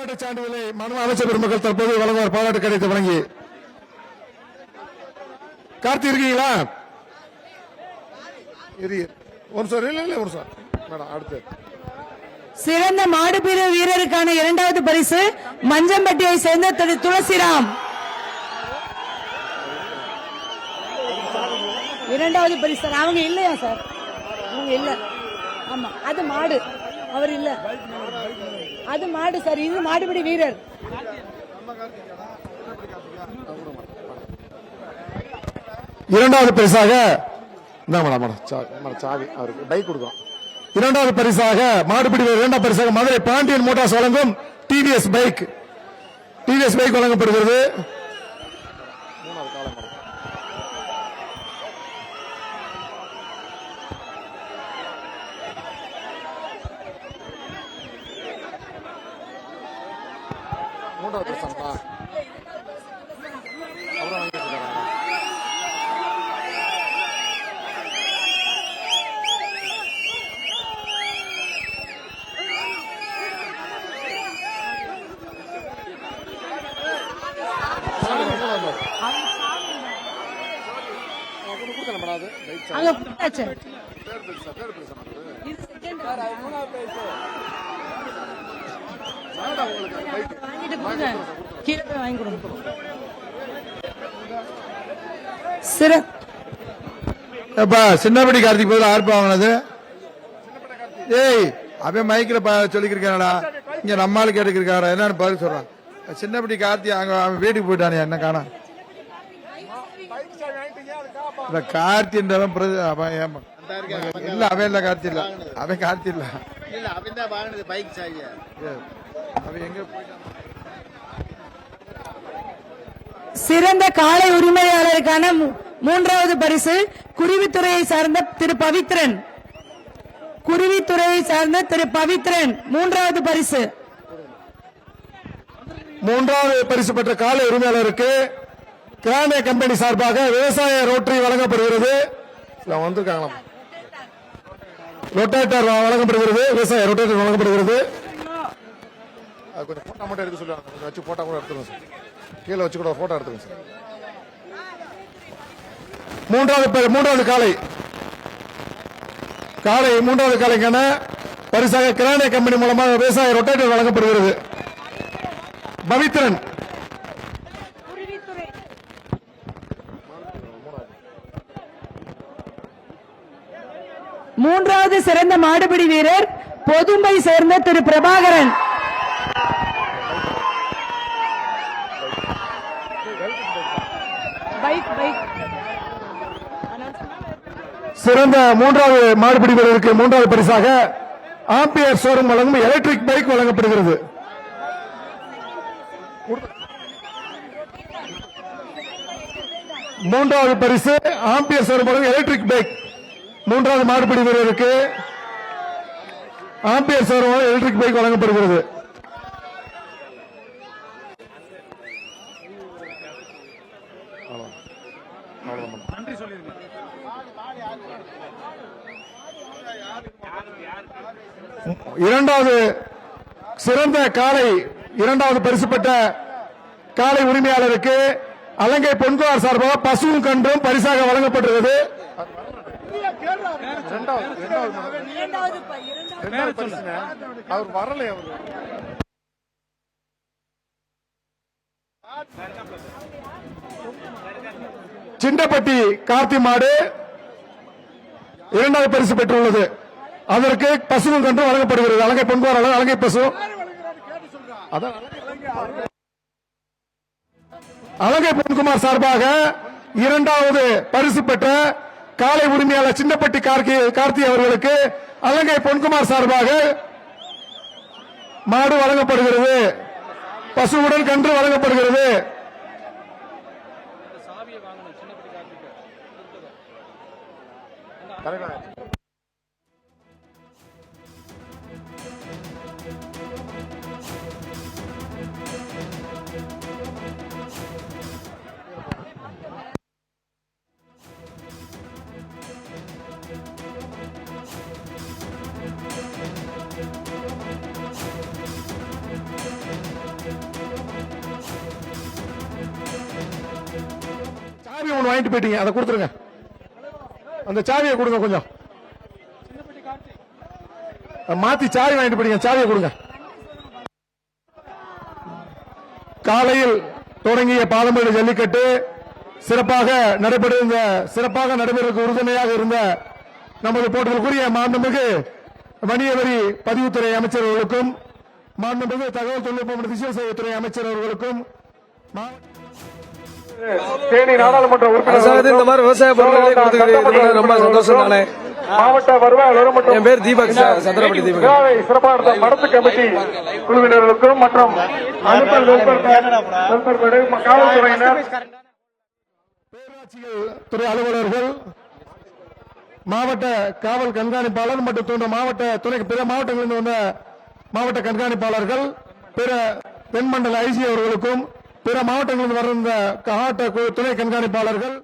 சான்றிதழை மாண்புமிகு அமைச்சர் பெருமக்கள் தற்போது வழங்குவார். பாராட்டு கடிதத்தை வழங்கி கார்த்தி இருக்கீங்களா? ஒரு சார் இல்ல ஒரு சார் மேடம். அடுத்து சிறந்த மாடுபிடி வீரருக்கான இரண்டாவது பரிசு மஞ்சம்பட்டியை சேர்ந்த திரு துளசிராம். இரண்டாவது பரிசு சார். அவங்க இல்லையா சார்? அவங்க இல்ல. ஆமா, அது மாடு, அவர் இல்ல. அது மாடு சார், இது மாடுபிடி வீரர். இரண்டாவது பரிசாக சாவி அவருக்கு பைக் கொடுக்கிறோம். இரண்டாவது பரிசாக மாடுபிடி வீரர், இரண்டாவது பரிசாக மதுரை பாண்டியன் மோட்டார்ஸ் வழங்கும் டிவிஎஸ் பைக் வழங்கப்படுகிறது. சின்னப்படி கார்த்திக் பதில் ஆர்ப்பு வாங்கினது. ஏய் அவன் மைக்கில் சொல்லிக்கிருக்கானடா, இங்க நம்மால் கேட்டுக்கிருக்காரா என்னன்னு பதில் சொல்றான். சின்னப்படி கார்த்தி அங்க அவன் வீட்டுக்கு போயிட்டானே என்ன காணா. கார்த்தின்றவன் இல்ல, அவன் இல்ல கார்த்தி இல்ல, அவன் கார்த்தி இல்ல, அவன் எங்க போயிட்டான். சிறந்த காளை உரிமையாளருக்கான மூன்றாவது பரிசு குருவித்துறையை சார்ந்த திரு பவித்ரன். மூன்றாவது பரிசு. மூன்றாவது பரிசு பெற்ற காளை உரிமையாளருக்கு கிராமே கம்பெனி சார்பாக விவசாய ரோட்டரி வழங்கப்படுகிறது. வந்திருக்காங்களாம், ரொட்டேட்டர் வழங்கப்படுகிறது. விவசாய ரொட்டேட்டர் வழங்கப்படுகிறது. கொஞ்சம் போட்டோ மட்டும் எடுக்க சொல்லுவாங்க, கொஞ்சம் வச்சு போட்டோ கூட எடுத்துருங்க சார். கீழே வச்சு கூட போட்டோ எடுத்துருங்க சார். மூன்றாவது காலை மூன்றாவது காலைக்கான பரிசாக கிரானே கம்பெனி மூலமாக விவசாய ரொட்டேட்டர் வழங்கப்படுகிறது. பவித்ரன். மூன்றாவது சிறந்த மாடுபிடி வீரர் பொதும்பை சேர்ந்த திரு பிரபாகரன். சிறந்த மூன்றாவது மாடுபிடி வீரருக்கு மூன்றாவது பரிசாக ஆம்பியர் ஷோரூம் வழங்கும் எலக்ட்ரிக் பைக் வழங்கப்படுகிறது. மூன்றாவது பரிசு ஆம்பியர் ஷோரூம் வழங்கும் எலக்ட்ரிக் பைக். மூன்றாவது மாடுபிடி வீரருக்கு ஆம்பியர் ஷோரூம் எலக்ட்ரிக் பைக் வழங்கப்படுகிறது. இரண்டாவது சிறந்த காளை இரண்டாவது பரிசு பெற்ற காளை உரிமையாளருக்கு அலங்கை பொன்குமார் சார்பாக பசுவும் கன்றும் பரிசாக வழங்கப்பட்டுள்ளது. சின்னப்பட்டி கார்த்தி மாடு இரண்டாவது பரிசு பெற்றுள்ளது. அதற்கு பசுவும் கன்று வழங்கப்படுகிறது. அலங்கை பொன்குமார் அலங்கை பசு அலங்கை பொன்குமார் சார்பாக இரண்டாவது பரிசு பெற்ற காளை உரிமையாளர் சின்னப்பட்டி கார்த்தி அவர்களுக்கு அலங்கை பொன்குமார் சார்பாக மாடு வழங்கப்படுகிறது. பசுவுடன் கன்று வழங்கப்படுகிறது. வாங்கிட்டு போயிட்டீங்க, அதை கொடுத்துருங்க. அந்த சாவியை கொடுங்க, கொஞ்சம் மாத்தி சாவி வாங்கிட்டு போயிட்டீங்க, சாவியை கொடுங்க. காலையில் தொடங்கிய பாலமேடு ஜல்லிக்கட்டு சிறப்பாக நடைபெறுவதற்கு உறுதுணையாக இருந்த நமது போட்டிகளுக்குரிய மாண்புமிகு வணிக வரி பதிவுத்துறை அமைச்சர் அவர்களுக்கும், மாண்புமிகு தகவல் தொழில்நுட்பம் மற்றும் திசை சேவைத்துறை அமைச்சர் அவர்களுக்கும், தேனி நாடாளுமன்ற அரசாங்கத்தில் இந்த மாதிரி விவசாய பொருட்களை கொடுத்துக்கிறது ரொம்ப சந்தோஷம் தானே. மாவட்ட வருவாய் மற்றும் என் பேர் தீபக், சந்திரபடி தீபக். சிறப்பாக மடத்து கமிட்டி குழுவினர்களுக்கும் மற்றும் காவல்துறையினர், பேராட்சிகள் துறை அலுவலர்கள், மாவட்ட காவல் கண்காணிப்பாளர் மற்றும் பிற மாவட்டங்களில் வந்த மாவட்ட கண்காணிப்பாளர்கள், பிற தென்மண்டல ஐசி அவர்களுக்கும், பிற மாவட்டங்களில் வந்த துணை கண்காணிப்பாளர்கள்,